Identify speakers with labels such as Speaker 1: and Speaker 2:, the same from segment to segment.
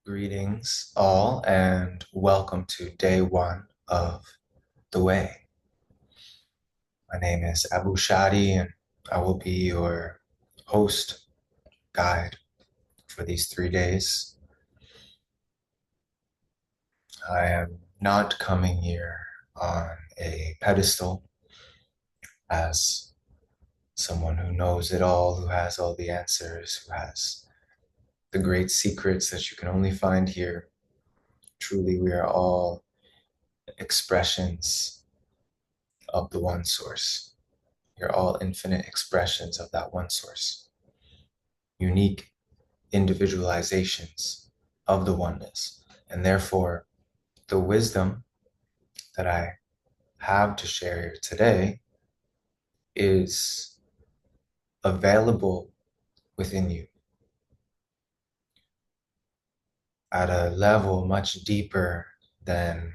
Speaker 1: Greetings, all, and welcome to day one of The Way. My name is Abu Shadi, and I will be your host, guide for these 3 days. I am not coming here on a pedestal as someone who knows it all, who has all the answers, who has the great secrets that you can only find here. Truly, we are all expressions of the one source. You're all infinite expressions of that one source, unique individualizations of the oneness. And therefore, the wisdom that I have to share here today is available within you at a level much deeper than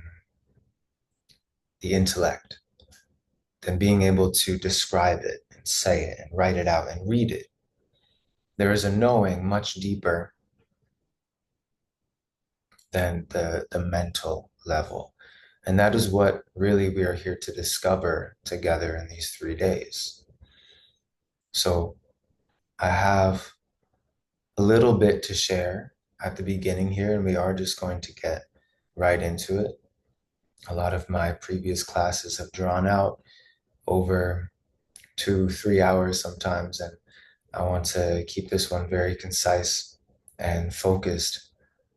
Speaker 1: the intellect, than being able to describe it and say it and write it out and read it. There is a knowing much deeper than the mental level. And that is what really we are here to discover together in these 3 days. So I have a little bit to share at the beginning here, and we are just going to get right into it. A lot of my previous classes have drawn out over 2, 3 hours sometimes, and I want to keep this one very concise and focused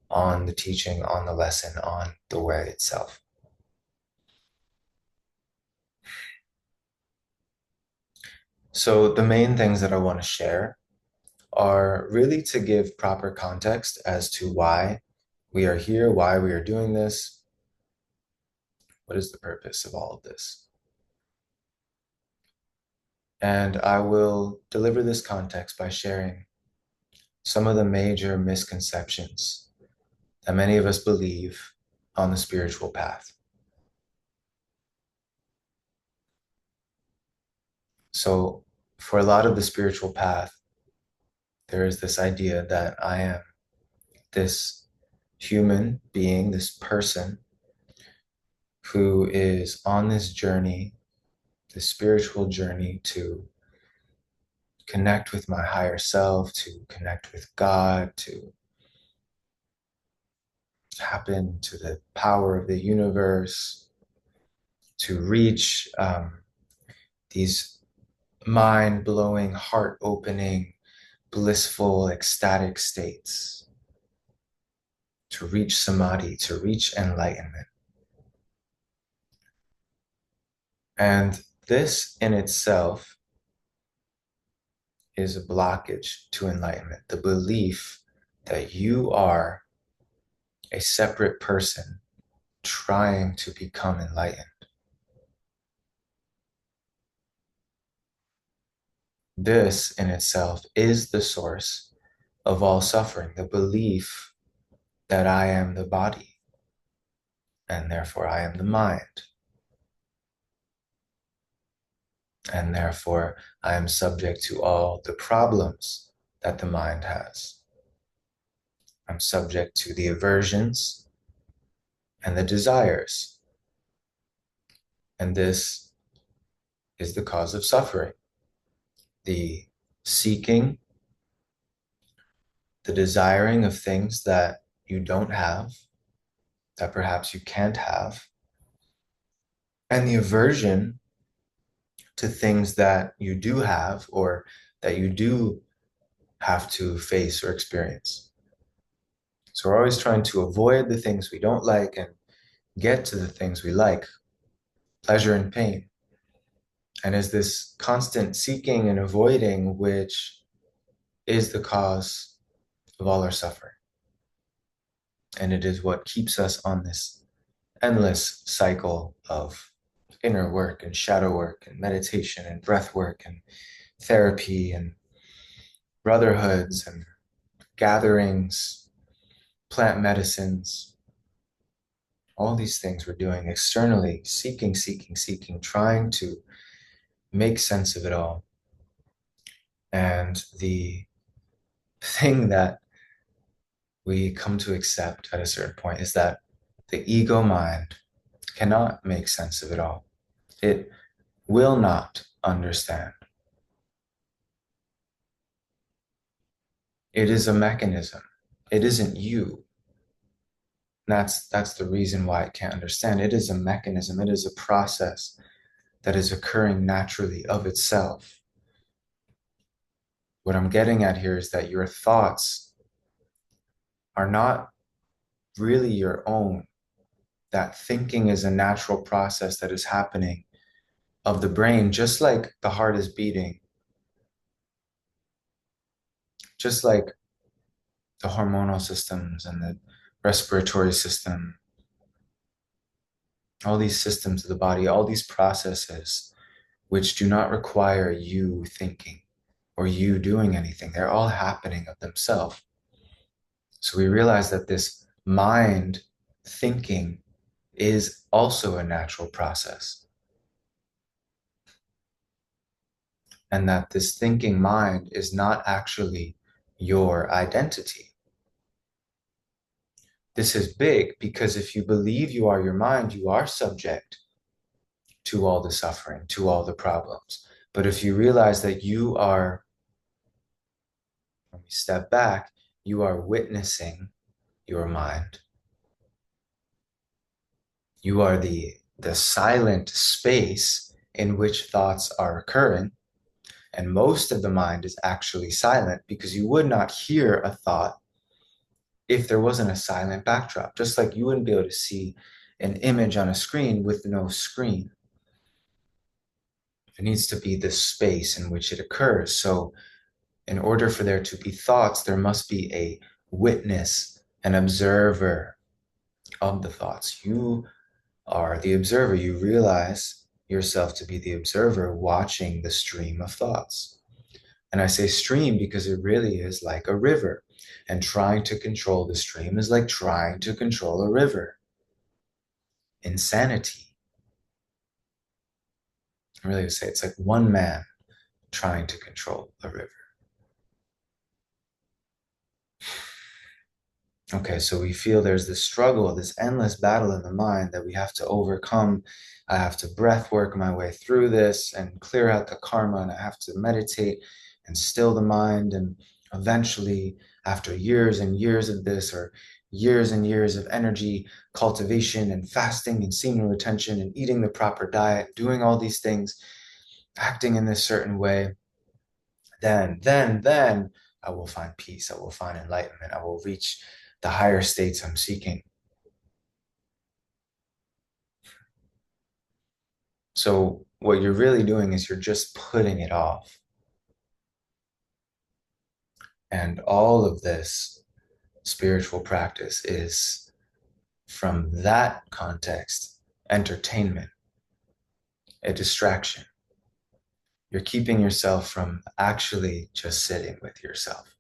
Speaker 1: on the teaching, on the lesson, on the way itself. So the main things that I want to share are really to give proper context as to why we are here, why we are doing this, what is the purpose of all of this. And I will deliver this context by sharing some of the major misconceptions that many of us believe on the spiritual path. So, for a lot of the spiritual path, there is this idea that I am this human being, this person who is on this journey, this spiritual journey to connect with my higher self, to connect with God, to tap into the power of the universe, to reach these mind blowing, heart opening, blissful, ecstatic states, to reach samadhi, to reach enlightenment. And this in itself is a blockage to enlightenment, the belief that you are a separate person trying to become enlightened. This in itself is the source of all suffering, the belief that I am the body and therefore I am the mind. And therefore I am subject to all the problems that the mind has. I'm subject to the aversions and the desires. And this is the cause of suffering. The seeking, the desiring of things that you don't have, that perhaps you can't have, and the aversion to things that you do have or that you do have to face or experience. So we're always trying to avoid the things we don't like and get to the things we like, pleasure and pain. And is this constant seeking and avoiding which is the cause of all our suffering. And it is what keeps us on this endless cycle of inner work and shadow work and meditation and breath work and therapy and brotherhoods and gatherings, plant medicines, all these things we're doing externally, seeking, seeking, seeking, trying to make sense of it all. And the thing that we come to accept at a certain point is that the ego mind cannot make sense of it all. It will not understand. It is a mechanism. It isn't you. That's the reason why it can't understand. It is a mechanism. It is a process that is occurring naturally of itself. What I'm getting at here is that your thoughts are not really your own. That thinking is a natural process that is happening of the brain, just like the heart is beating, just like the hormonal systems and the respiratory system, all these systems of the body, all these processes which do not require you thinking or you doing anything. They're all happening of themselves. So we realize that this mind thinking is also a natural process, and that this thinking mind is not actually your identity. This is big because if you believe you are your mind, you are subject to all the suffering, to all the problems. But if you realize that you are, when we step back, you are witnessing your mind. You are the silent space in which thoughts are occurring. And most of the mind is actually silent because you would not hear a thought if there wasn't a silent backdrop. Just like you wouldn't be able to see an image on a screen with no screen. There needs to be this space in which it occurs. So, in order for there to be thoughts, there must be a witness, an observer of the thoughts. You are the observer. You realize yourself to be the observer watching the stream of thoughts. And I say stream because it really is like a river. And trying to control the stream is like trying to control a river. Insanity. I really would say it's like one man trying to control a river. Okay, so we feel there's this struggle, this endless battle in the mind that we have to overcome. I have to breath work my way through this and clear out the karma, and I have to meditate and still the mind. And eventually, after years and years of this, or years and years of energy cultivation and fasting and semen retention and eating the proper diet, doing all these things, acting in this certain way, then I will find peace. I will find enlightenment. I will reach the higher states I'm seeking. So what you're really doing is you're just putting it off. And all of this spiritual practice is, from that context, entertainment, a distraction. You're keeping yourself from actually just sitting with yourself,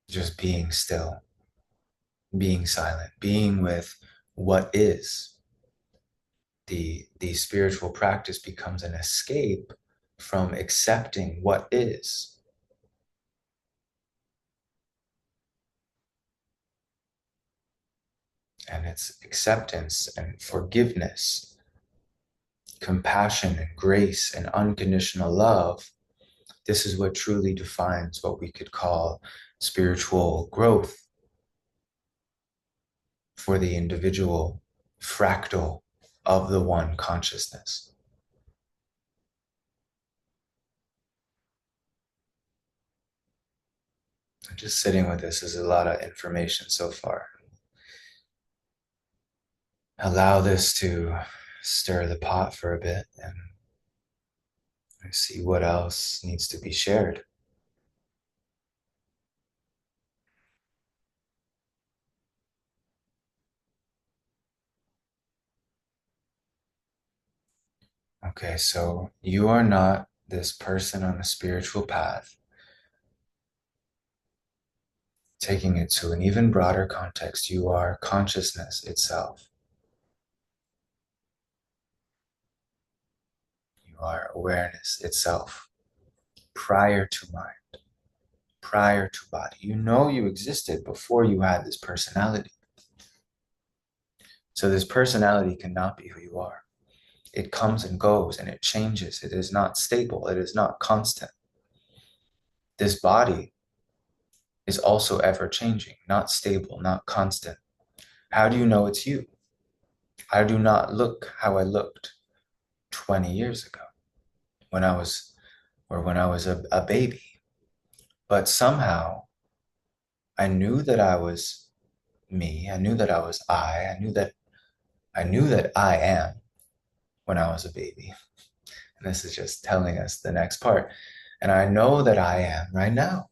Speaker 1: just being still, being silent, being with what is. The spiritual practice becomes an escape from accepting what is. And it's acceptance and forgiveness, compassion and grace and unconditional love. This is what truly defines what we could call spiritual growth for the individual fractal of the one consciousness. Just sitting with this is a lot of information so far. Allow this to stir the pot for a bit and see what else needs to be shared. Okay, so you are not this person on a spiritual path. Taking it to an even broader context, you are consciousness itself. You are awareness itself, prior to mind, prior to body. You know you existed before you had this personality. So this personality cannot be who you are. It comes and goes and it changes. It is not stable. It is not constant. This body is also ever changing, not stable, not constant. How do you know it's you? I do not look how I looked 20 years ago when I was, or when I was a baby. But somehow I knew that I was me. I knew that I was I knew that I am when I was a baby. And this is just telling us the next part. And I know that I am right now.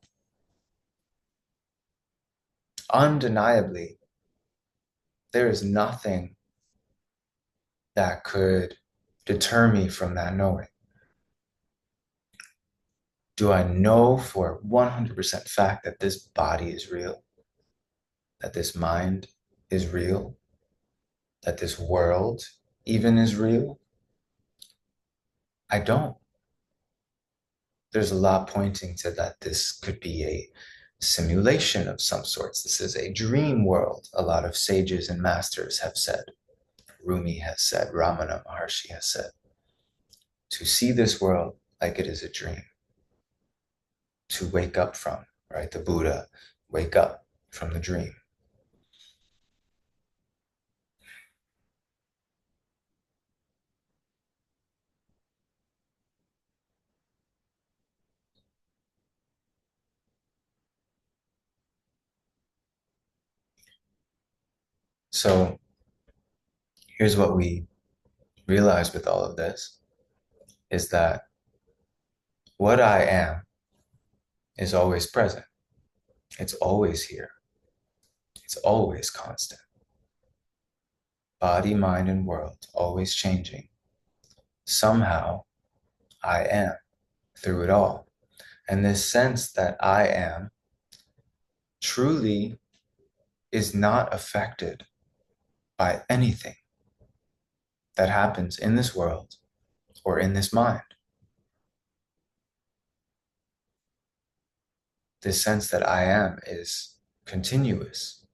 Speaker 1: Undeniably, there is nothing that could deter me from that knowing. Do I know for 100% fact that this body is real? That this mind is real? That this world even is real? I don't. There's a lot pointing to that this could be a simulation of some sorts. This is a dream world, a lot of sages and masters have said. Rumi has said, Ramana Maharshi has said, to see this world like it is a dream, to wake up from, right? The Buddha, wake up from the dream. So here's what we realize with all of this is that what I am is always present. It's always here. It's always constant. Body, mind, and world, always changing. Somehow I am through it all. And this sense that I am truly is not affected by anything that happens in this world or in this mind. This sense that I am is continuous.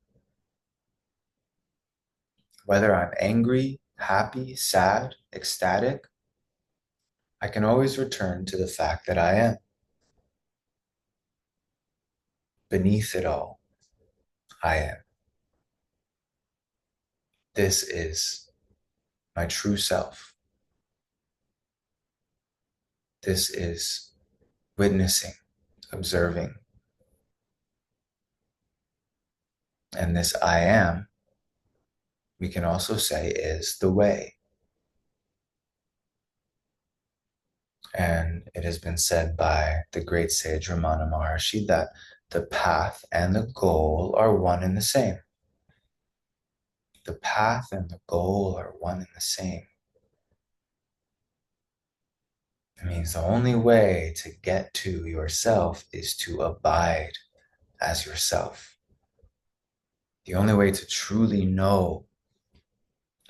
Speaker 1: Whether I'm angry, happy, sad, ecstatic, I can always return to the fact that I am. Beneath it all, I am. This is my true self. This is witnessing, observing. And this I am, we can also say, is the way. And it has been said by the great sage Ramana Maharshi that the path and the goal are one and the same. The path and the goal are one and the same. It means the only way to get to yourself is to abide as yourself. The only way to truly know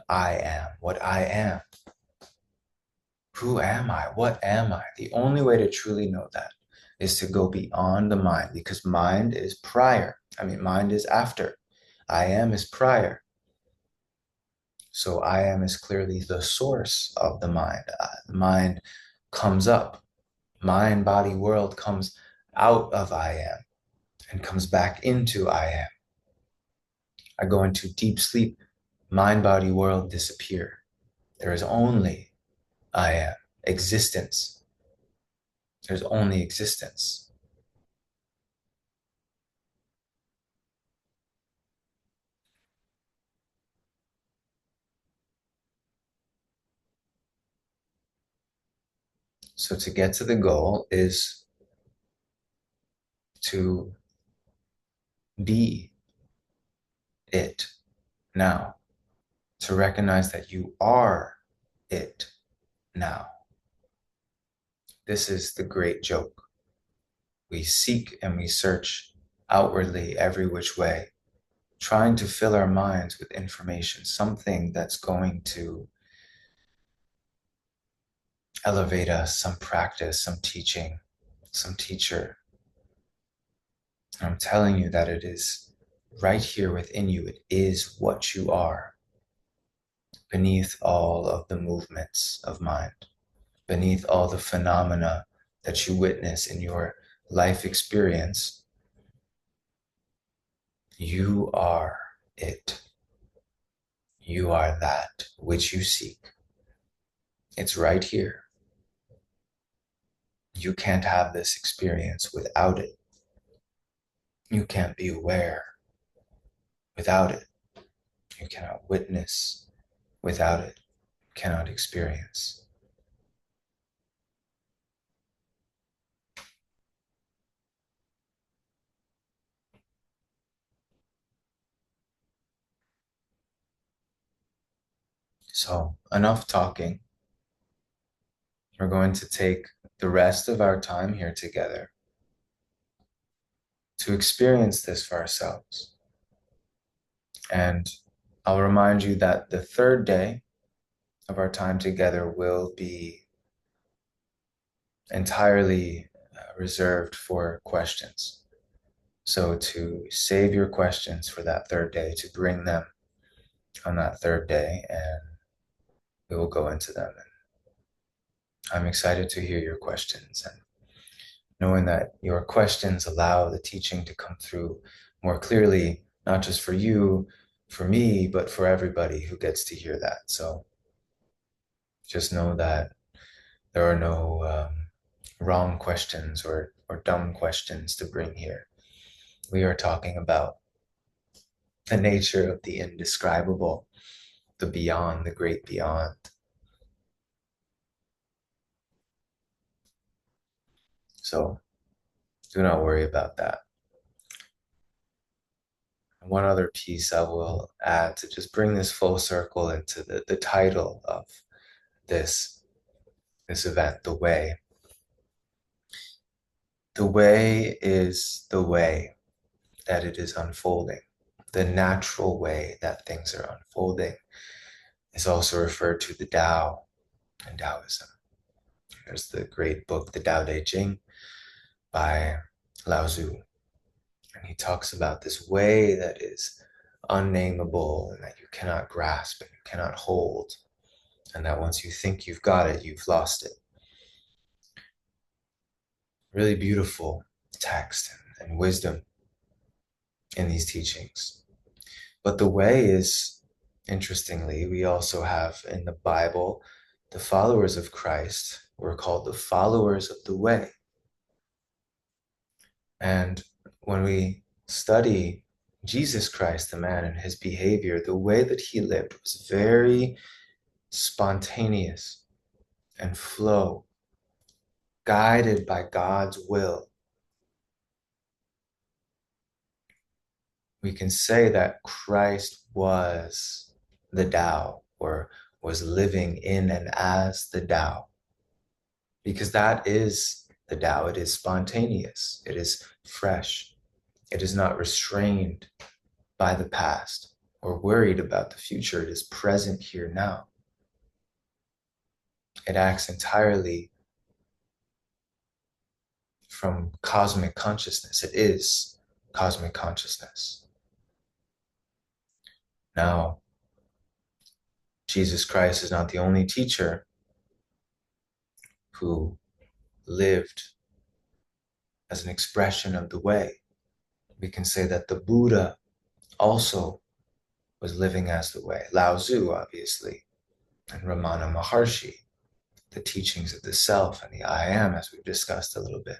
Speaker 1: I am, what I am. Who am I? What am I? The only way to truly know that is to go beyond the mind, because mind is prior. Mind is after. I am is prior. So I am is clearly the source of the mind. The mind comes up. Mind, body, world comes out of I am and comes back into I am. I go into deep sleep. Mind, body, world disappear. There is only I am. Existence. There's only existence. So to get to the goal is to be it now, to recognize that you are it now. This is the great joke. We seek and we search outwardly every which way, trying to fill our minds with information, something that's going to elevate us, some practice, some teaching, some teacher. I'm telling you that it is right here within you. It is what you are, beneath all of the movements of mind, beneath all the phenomena that you witness in your life experience. You are it. You are that which you seek. It's right here. You can't have this experience without it. You can't be aware without it. You cannot witness without it. You cannot experience. So, enough talking. We're going to take the rest of our time here together to experience this for ourselves. And I'll remind you that the third day of our time together will be entirely reserved for questions. So to save your questions for that third day, to bring them on that third day, and we will go into them. And I'm excited to hear your questions, and knowing that your questions allow the teaching to come through more clearly, not just for you, for me, but for everybody who gets to hear that. So just know that there are no wrong questions or dumb questions to bring here. We are talking about the nature of the indescribable, the beyond, the great beyond. So do not worry about that. One other piece I will add to just bring this full circle into the title of this, this event, the way. The way is the way that it is unfolding. The natural way that things are unfolding is also referred to the Tao in Taoism. There's the great book, the Tao Te Ching by Lao Tzu. And he talks about this way that is unnameable and that you cannot grasp and you cannot hold. And that once you think you've got it, you've lost it. Really beautiful text and wisdom in these teachings. But the way is, interestingly, we also have in the Bible, the followers of Christ were called the followers of the way. And when we study Jesus Christ, the man, and his behavior, the way that he lived was very spontaneous and flow, guided by God's will. We can say that Christ was the Tao, or was living in and as the Tao, because that is the Tao. It is spontaneous, it is fresh, it is not restrained by the past or worried about the future. It is present here now. It acts entirely from cosmic consciousness. It is cosmic consciousness. Now, Jesus Christ is not the only teacher who lived as an expression of the way. We can say that the Buddha also was living as the way. Lao Tzu, obviously, and Ramana Maharshi, the teachings of the self and the I am, as we've discussed a little bit.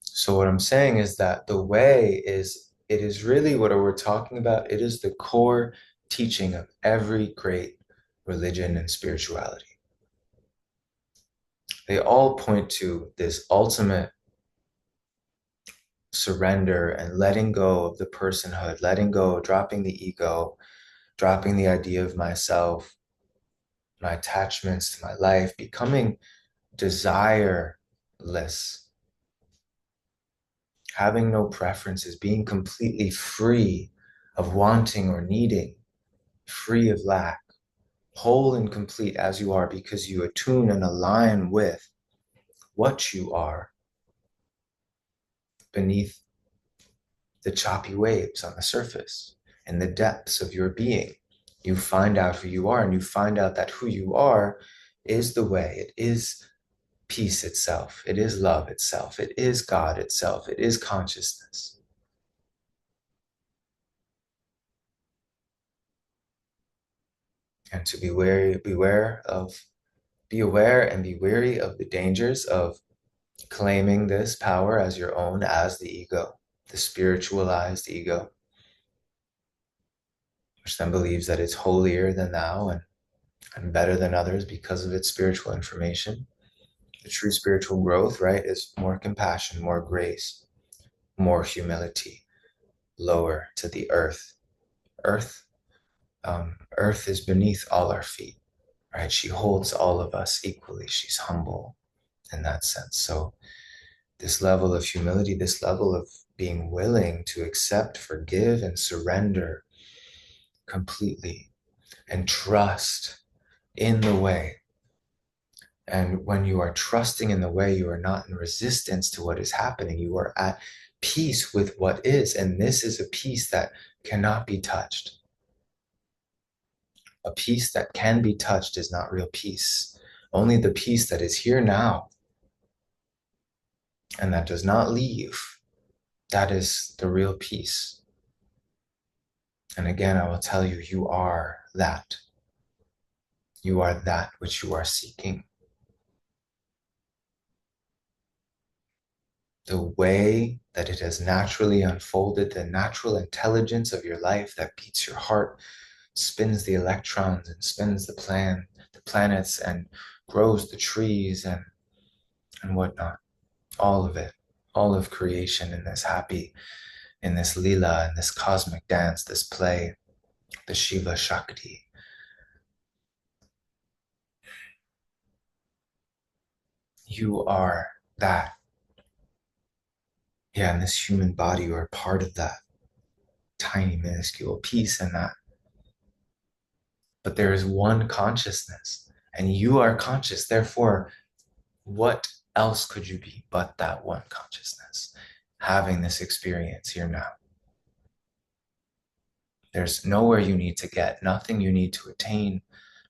Speaker 1: So what I'm saying is that the way is, it is really what we're talking about. It is the core teaching of every great religion and spirituality. They all point to this ultimate surrender and letting go of the personhood, letting go, dropping the ego, dropping the idea of myself, my attachments to my life, becoming desireless, having no preferences, being completely free of wanting or needing, free of lack, whole and complete as you are, because you attune and align with what you are, beneath the choppy waves on the surface, in the depths of your being. You find out who you are, and you find out that who you are is the way. It is peace itself. It is love itself. It is God itself. It is consciousness. And to be aware and be wary of the dangers of claiming this power as your own, as the ego, the spiritualized ego, which then believes that it's holier than thou and better than others because of its spiritual information. The true spiritual growth, right, is more compassion, more grace, more humility, lower to the earth. Earth, earth is beneath all our feet, right? She holds all of us equally. She's humble in that sense. So this level of humility, this level of being willing to accept, forgive, and surrender completely and trust in the way. And when you are trusting in the way, you are not in resistance to what is happening. You are at peace with what is. And this is a peace that cannot be touched. A peace that can be touched is not real peace. Only the peace that is here now and that does not leave, that is the real peace. And again, I will tell you, you are that. You are that which you are seeking. The way that it has naturally unfolded, the natural intelligence of your life that beats your heart, spins the electrons and spins the planets and grows the trees and whatnot. All of it, all of creation in this lila, in this cosmic dance, this play, the Shiva Shakti. You are that. Yeah, in this human body, you are part of that tiny, minuscule piece in that. But there is one consciousness, and you are conscious. Therefore, what else could you be but that one consciousness, having this experience here now? There's nowhere you need to get, nothing you need to attain,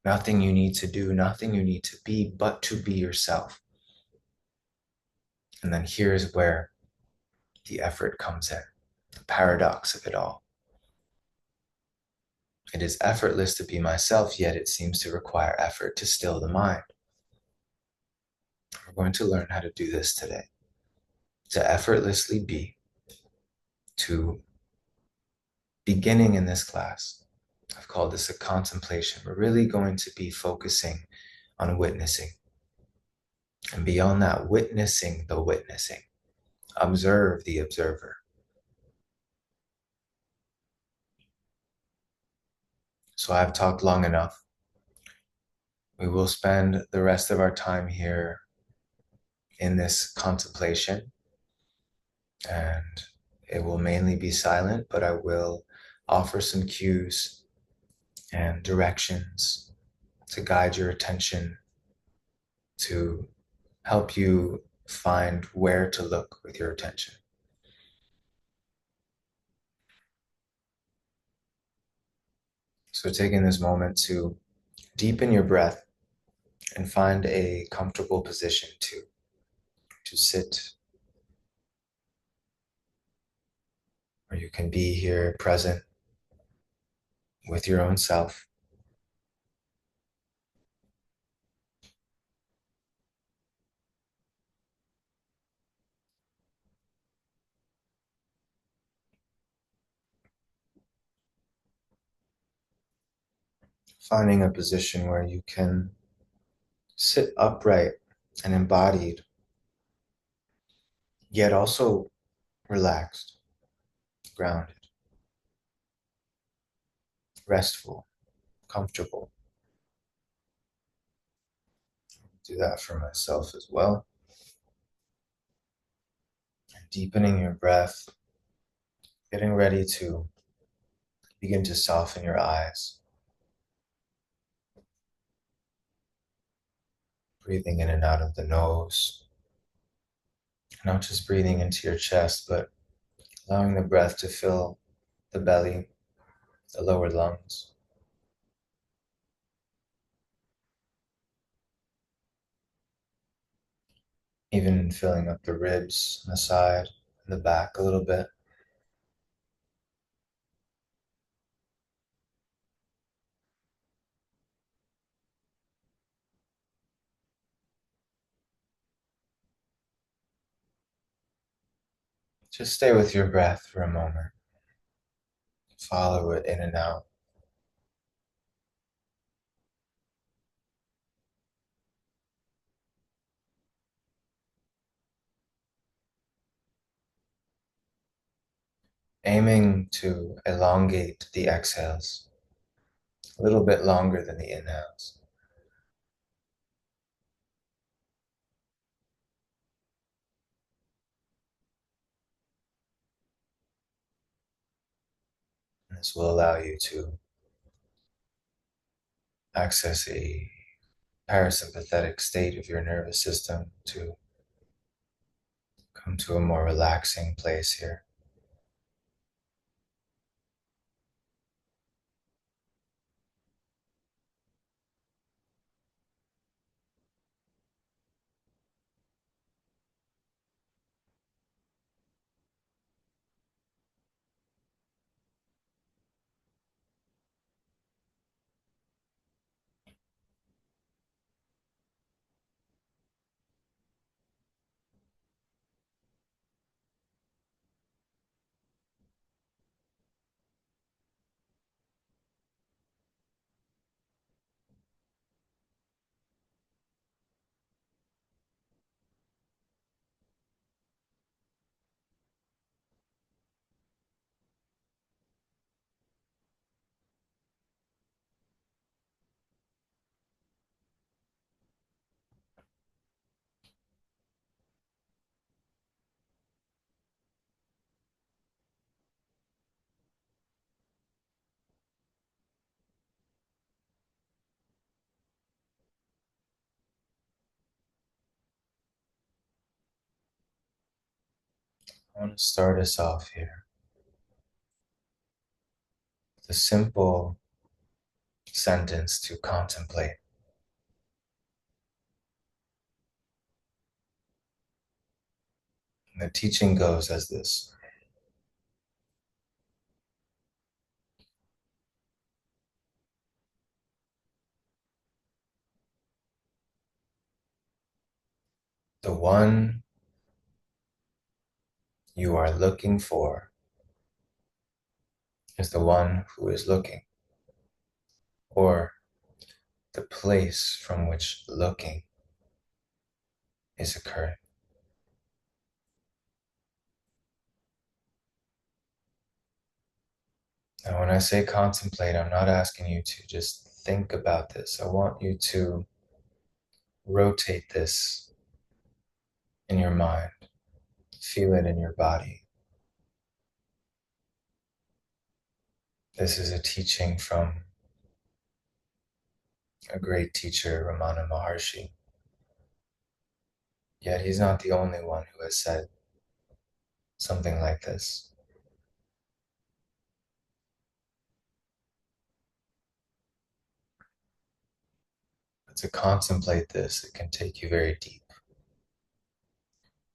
Speaker 1: nothing you need to do, nothing you need to be, but to be yourself. And then here's where the effort comes in, the paradox of it all. It is effortless to be myself, yet it seems to require effort to still the mind. We're going to learn how to do this today. To effortlessly be, to beginning in this class, I've called this a contemplation. We're really going to be focusing on witnessing. And beyond that, witnessing the witnessing. Observe the observer. So I've talked long enough. We will spend the rest of our time here in this contemplation, and it will mainly be silent, but I will offer some cues and directions to guide your attention, to help you find where to look with your attention. So taking this moment to deepen your breath and find a comfortable position to sit, where you can be here present with your own self. Finding a position where you can sit upright and embodied, yet also relaxed, grounded, restful, comfortable. Do that for myself as well. And deepening your breath, getting ready to begin to soften your eyes. Breathing in and out of the nose, Not just breathing into your chest, but allowing the breath to fill the belly, the lower lungs, even filling up the ribs on the side and the back a little bit. Just stay with your breath for a moment. Follow it in and out. Aiming to elongate the exhales a little bit longer than the inhales. And this will allow you to access a parasympathetic state of your nervous system to come to a more relaxing place here. I want to start us off here with a simple sentence to contemplate. And the teaching goes as this: the one you are looking for is the one who is looking, or the place from which looking is occurring. Now, when I say contemplate, I'm not asking you to just think about this. I want you to rotate this in your mind, feel it in your body. This is a teaching from a great teacher, Ramana Maharshi. Yet he's not the only one who has said something like this. But to contemplate this, it can take you very deep.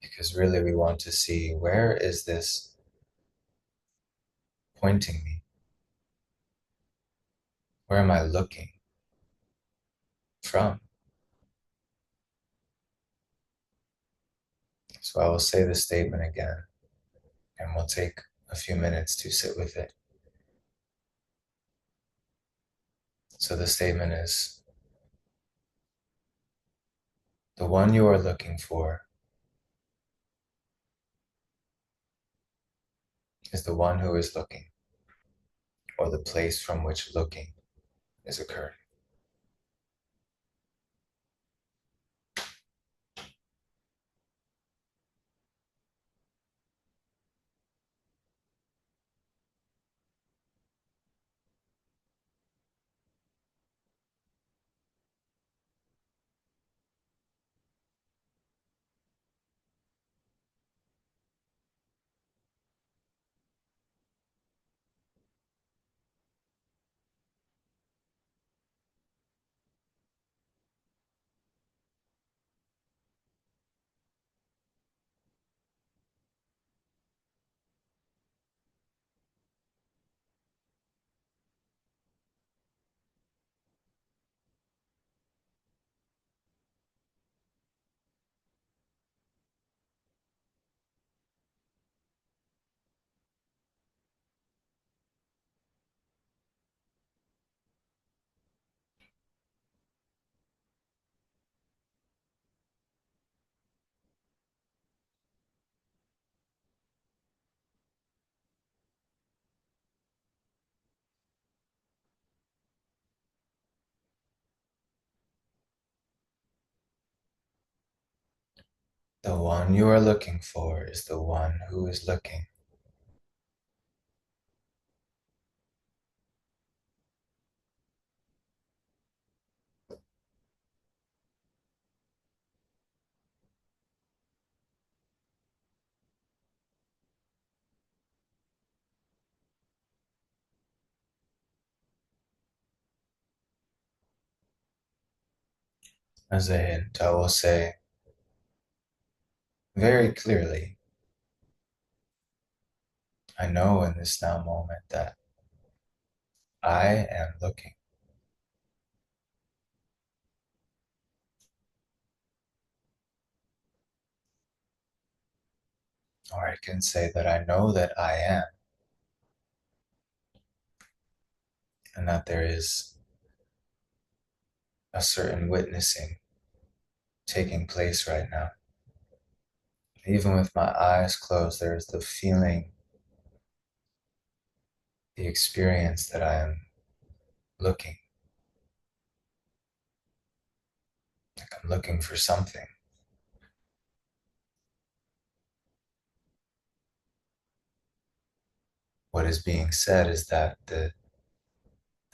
Speaker 1: Because really we want to see, where is this pointing me? Where am I looking from? So I will say the statement again, and we'll take a few minutes to sit with it. So the statement is, the one you are looking for is the one who is looking, or the place from which looking is occurring. The one you are looking for is the one who is looking. As a hint, I will say very clearly, I know in this now moment that I am looking. Or I can say that I know that I am, and that there is a certain witnessing taking place right now. Even with my eyes closed, there is the feeling, the experience that I am looking, like I'm looking for something. What is being said is that the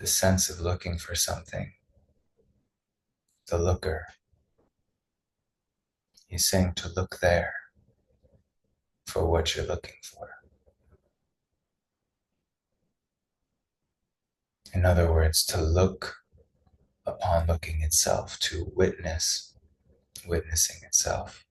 Speaker 1: sense of looking for something, the looker, he's saying to look there for what you're looking for. In other words, to look upon looking itself, to witness witnessing itself.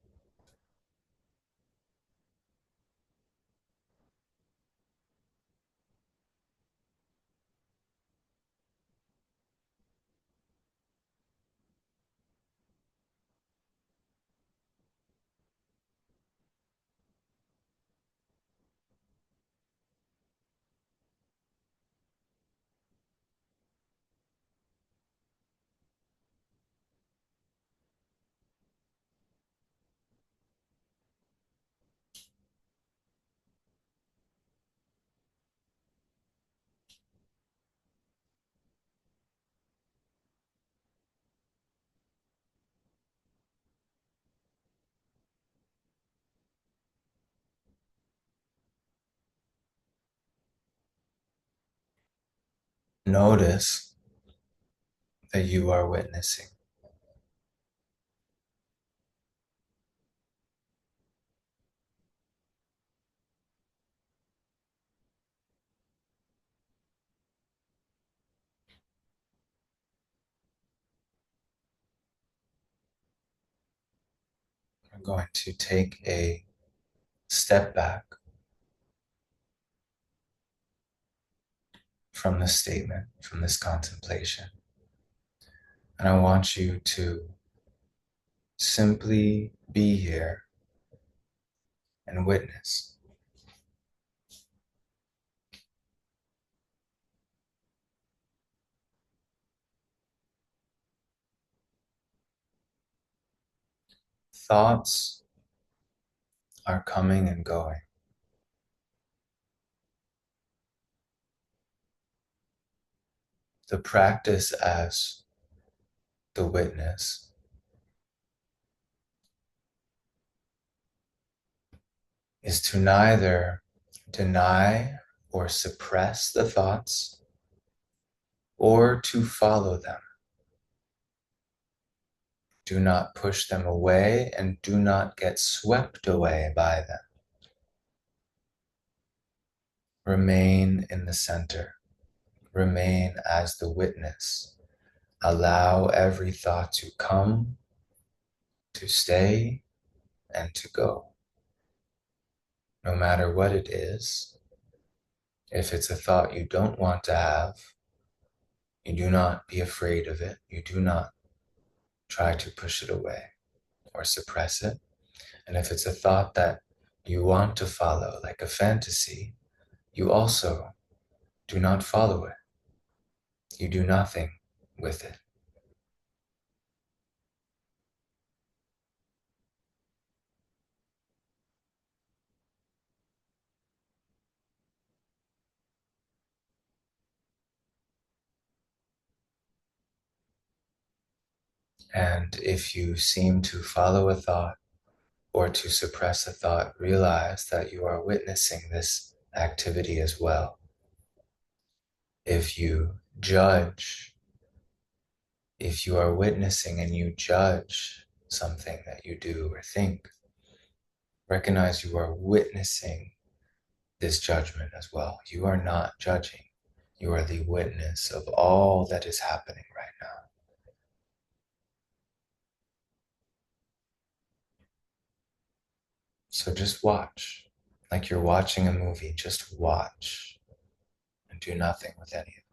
Speaker 1: Notice that you are witnessing. We're going to take a step back from this statement, from this contemplation. And I want you to simply be here and witness. Thoughts are coming and going. The practice as the witness is to neither deny or suppress the thoughts or to follow them. Do not push them away and do not get swept away by them. Remain in the center. Remain as the witness. Allow every thought to come, to stay, and to go. No matter what it is, if it's a thought you don't want to have, you do not be afraid of it. You do not try to push it away or suppress it. And if it's a thought that you want to follow, like a fantasy, you also do not follow it. You do nothing with it. And if you seem to follow a thought or to suppress a thought, realize that you are witnessing this activity as well. If you judge, if you are witnessing and you judge something that you do or think, recognize you are witnessing this judgment as well. You are not judging. You are the witness of all that is happening right now. So just watch, like you're watching a movie, just watch and do nothing with any of it.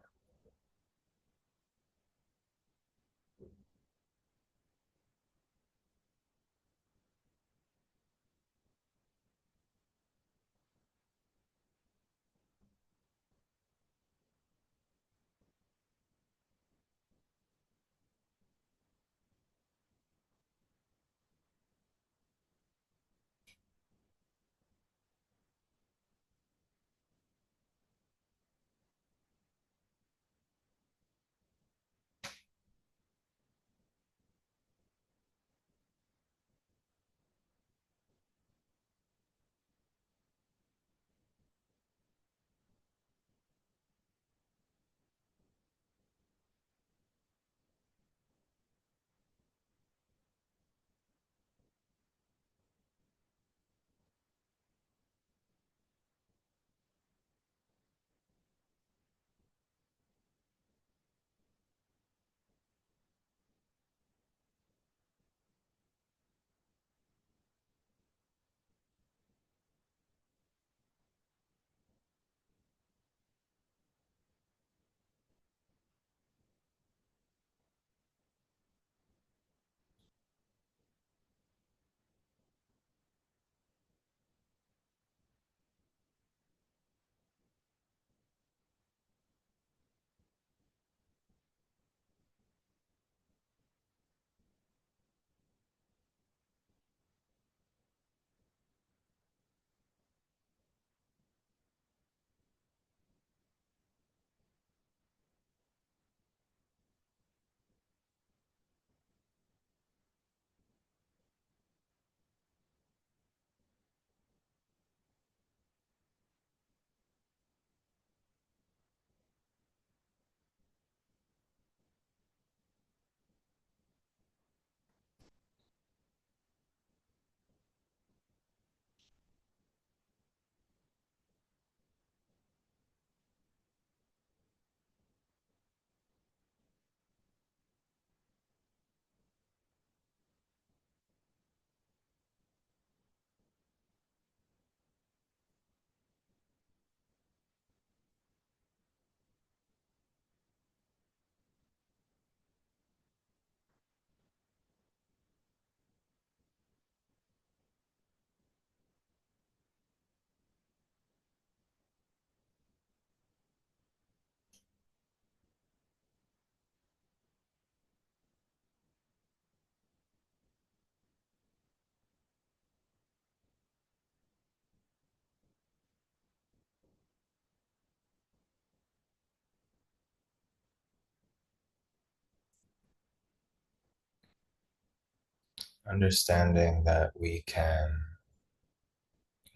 Speaker 1: Understanding that we can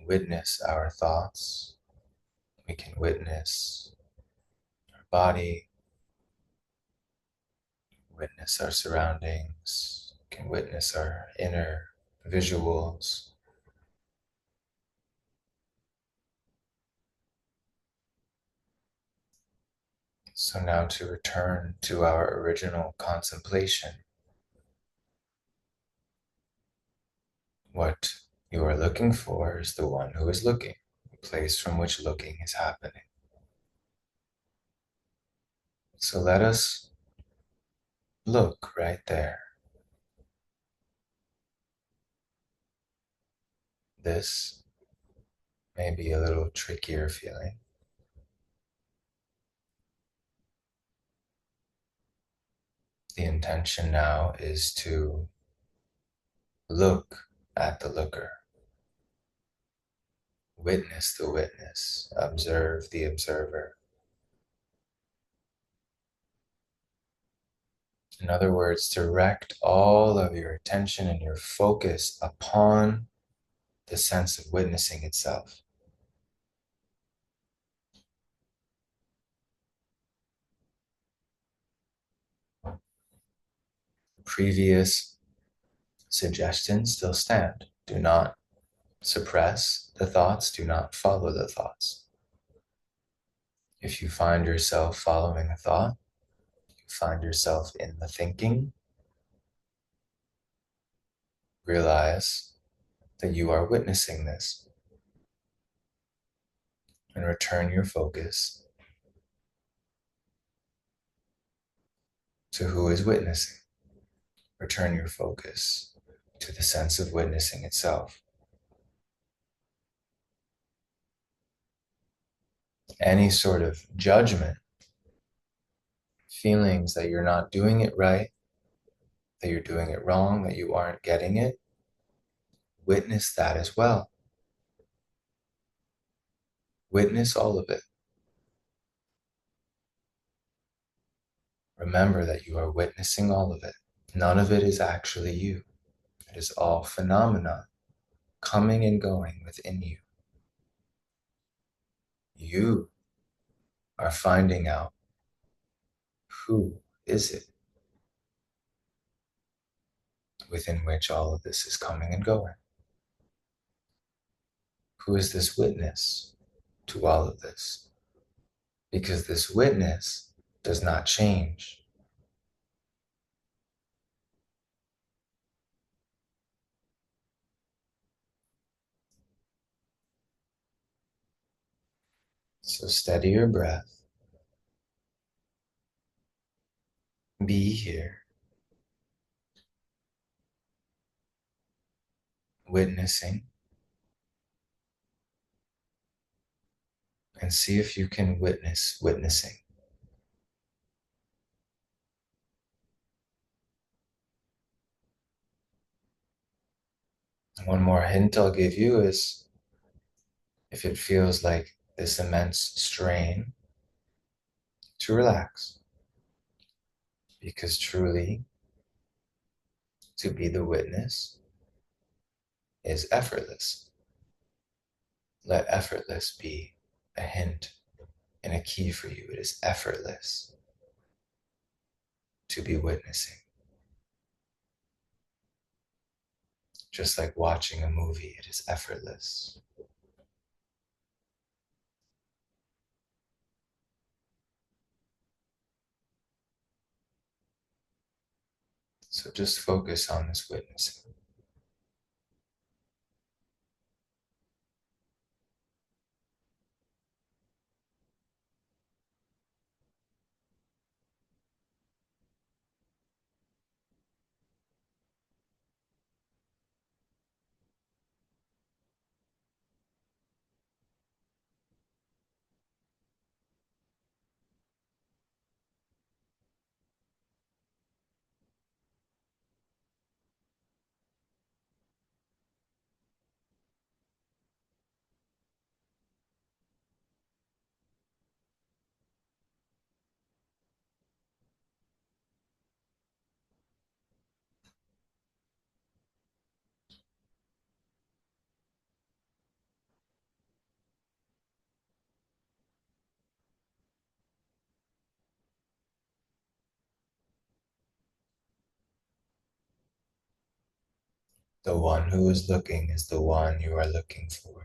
Speaker 1: witness our thoughts, we can witness our body, witness our surroundings, can witness our inner visuals. So now to return to our original contemplation, what you are looking for is the one who is looking, the place from which looking is happening. So let us look right there. This may be a little trickier feeling. The intention now is to look at the looker, witness the witness, observe the observer. In other words, direct all of your attention and your focus upon the sense of witnessing itself. Previous suggestions still stand. Do not suppress the thoughts, do not follow the thoughts. If you find yourself following a thought, you find yourself in the thinking, realize that you are witnessing this and return your focus to who is witnessing. Return your focus to the sense of witnessing itself. Any sort of judgment, feelings that you're not doing it right, that you're doing it wrong, that you aren't getting it, witness that as well. Witness all of it. Remember that you are witnessing all of it. None of it is actually you. It is all phenomena coming and going within you. You are finding out who is it within which all of this is coming and going. Who is this witness to all of this? Because this witness does not change. So steady your breath. Be here, witnessing, and see if you can witness witnessing. One more hint I'll give you is if it feels like this immense strain, to relax. Because truly, to be the witness is effortless. Let effortless be a hint and a key for you. It is effortless to be witnessing. Just like watching a movie, it is effortless. So just focus on this witnessing. The one who is looking is the one you are looking for.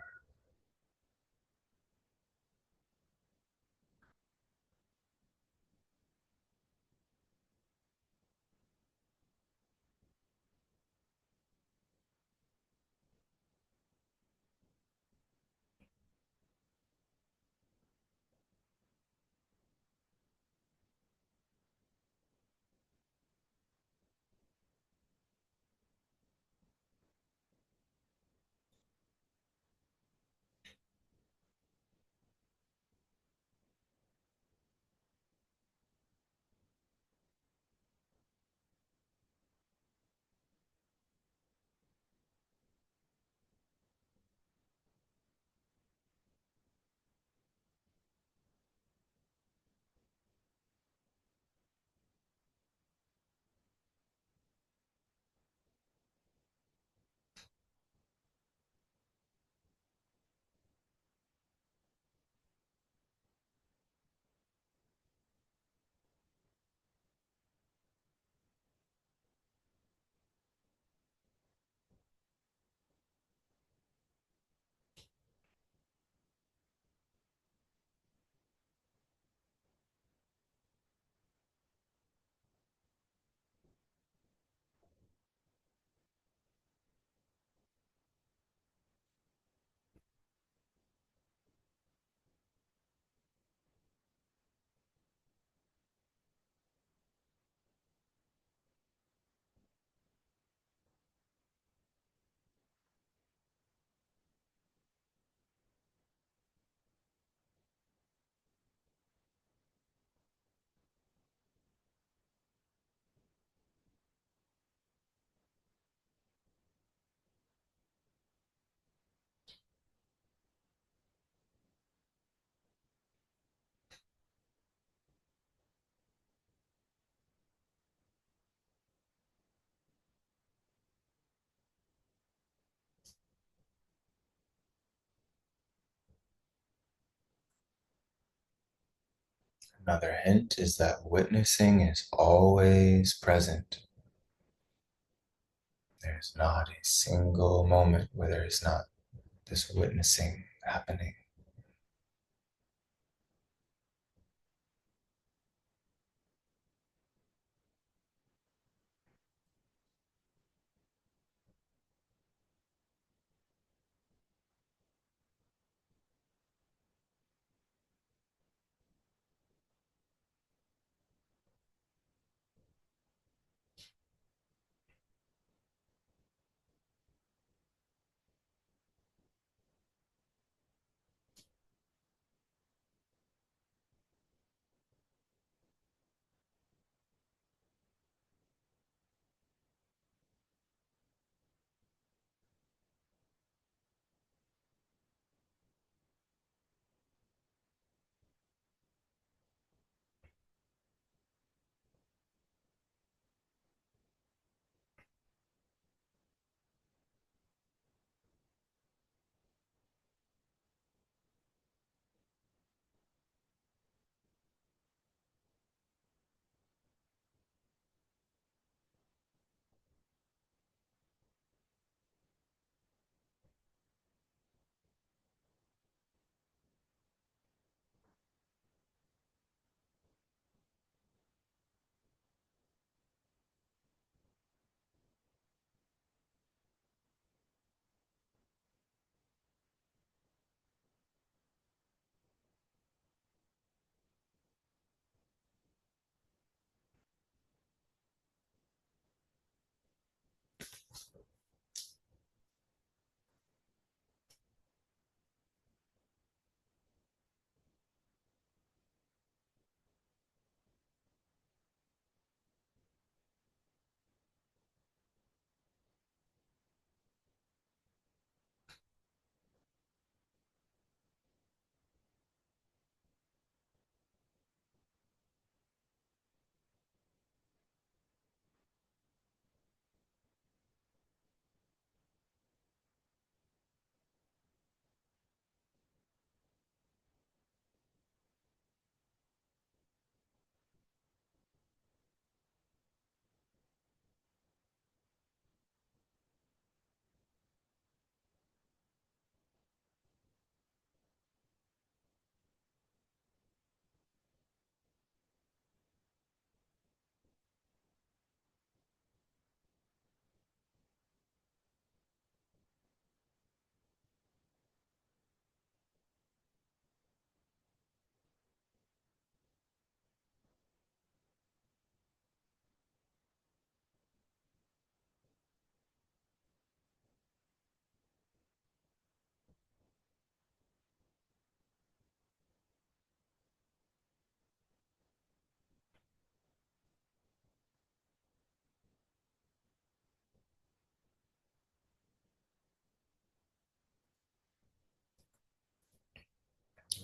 Speaker 1: Another hint is that witnessing is always present. There's not a single moment where there is not this witnessing happening.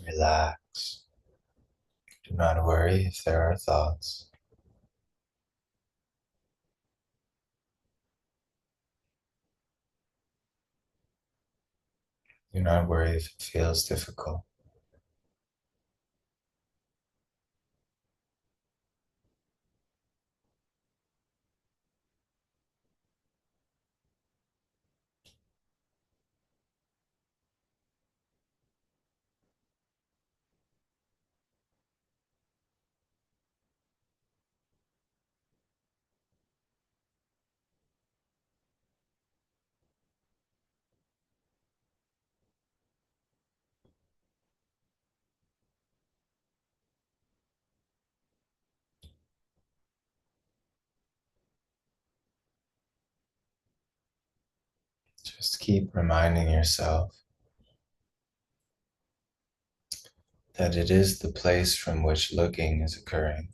Speaker 1: Relax. Do not worry if there are thoughts. Do not worry if it feels difficult. Just keep reminding yourself that it is the place from which looking is occurring,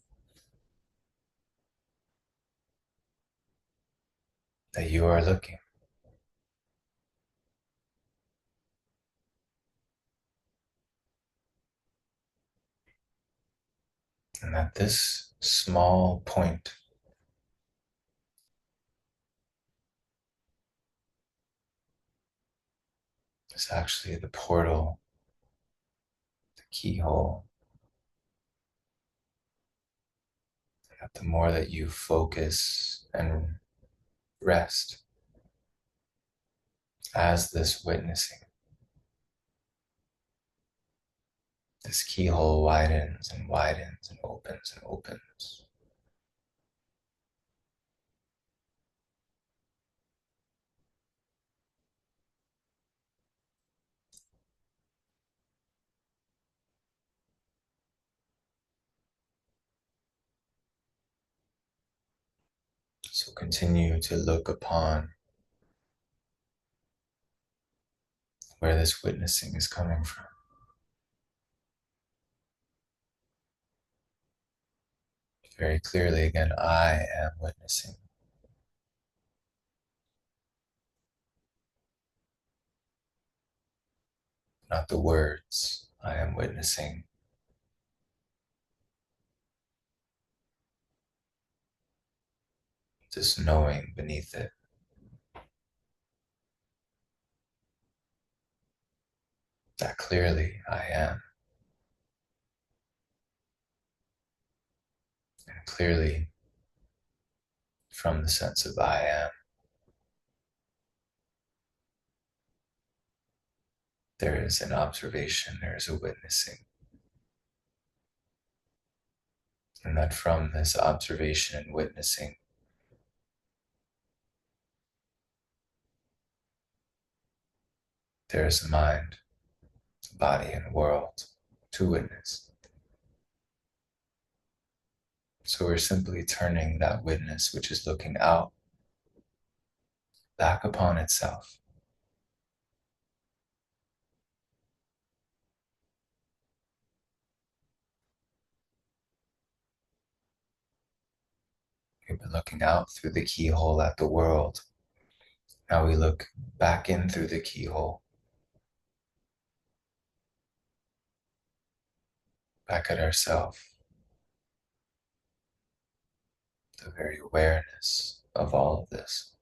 Speaker 1: that you are looking, and that this small point is actually the portal, the keyhole That the more that you focus and rest as this witnessing, this keyhole widens and widens and opens and opens. So continue to look upon where this witnessing is coming from. Very clearly again, I am witnessing, not the words. I am witnessing this knowing beneath it, that clearly I am, and clearly from the sense of I am, there is an observation, there is a witnessing, and that from this observation and witnessing, there is a mind, a body, and a world to witness. So we're simply turning that witness, which is looking out, back upon itself. We've been looking out through the keyhole at the world. Now we look back in through the keyhole, back at ourselves, the very awareness of all of this.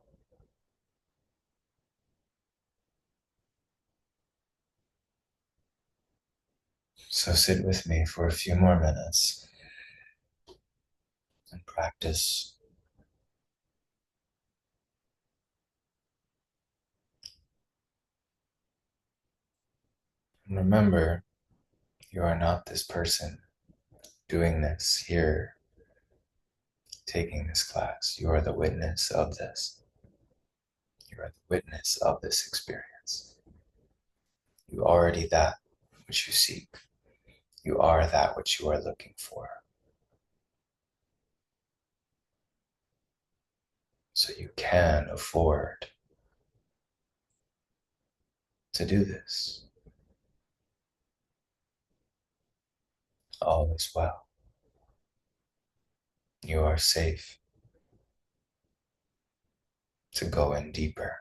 Speaker 1: So sit with me for a few more minutes and practice. And remember, you are not this person doing this here, taking this class. You are the witness of this. You are the witness of this experience. You are already that which you seek. You are that which you are looking for. So you can afford to do this. All is well. You are safe to go in deeper.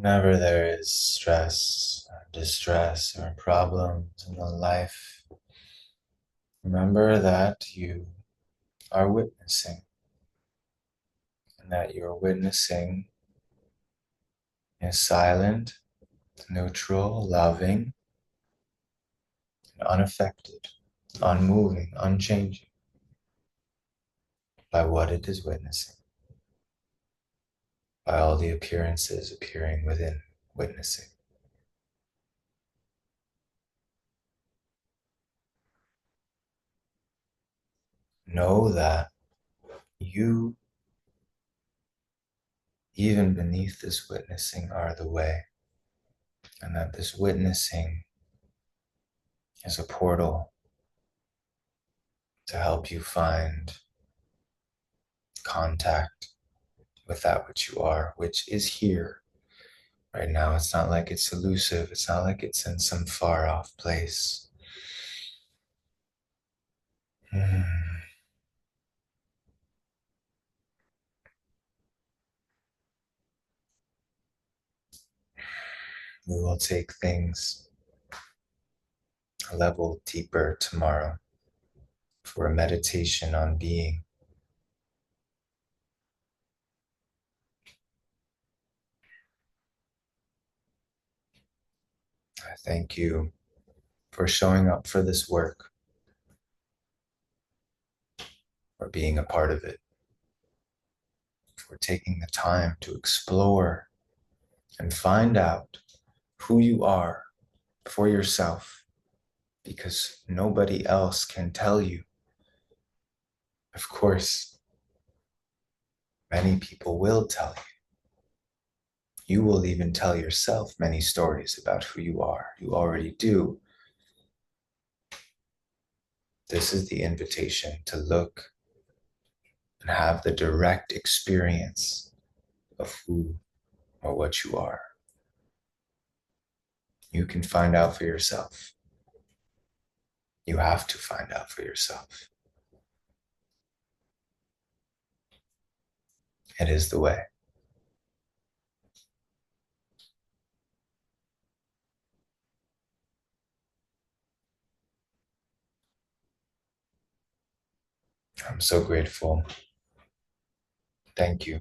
Speaker 1: Whenever there is stress, or distress, or problems in the life, remember that you are witnessing, and that your witnessing is silent, neutral, loving, and unaffected, unmoving, unchanging by what it is witnessing, by all the appearances appearing within witnessing. Know that you, even beneath this witnessing, are the way, and that this witnessing is a portal to help you find contact with that which you are, which is here right now. It's not like it's elusive, it's not like it's in some far off place. Mm. We will take things a level deeper tomorrow for a meditation on being. I thank you for showing up for this work, for being a part of it, for taking the time to explore and find out who you are for yourself, because nobody else can tell you. Of course, many people will tell you. You will even tell yourself many stories about who you are. You already do. This is the invitation to look and have the direct experience of who or what you are. You can find out for yourself. You have to find out for yourself. It is the way. I'm so grateful. Thank you.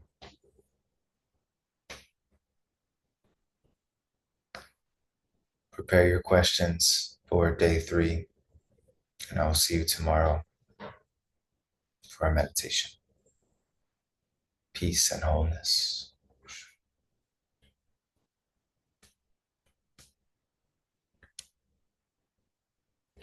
Speaker 1: Prepare your questions for day 3, and I will see you tomorrow for our meditation. Peace and wholeness.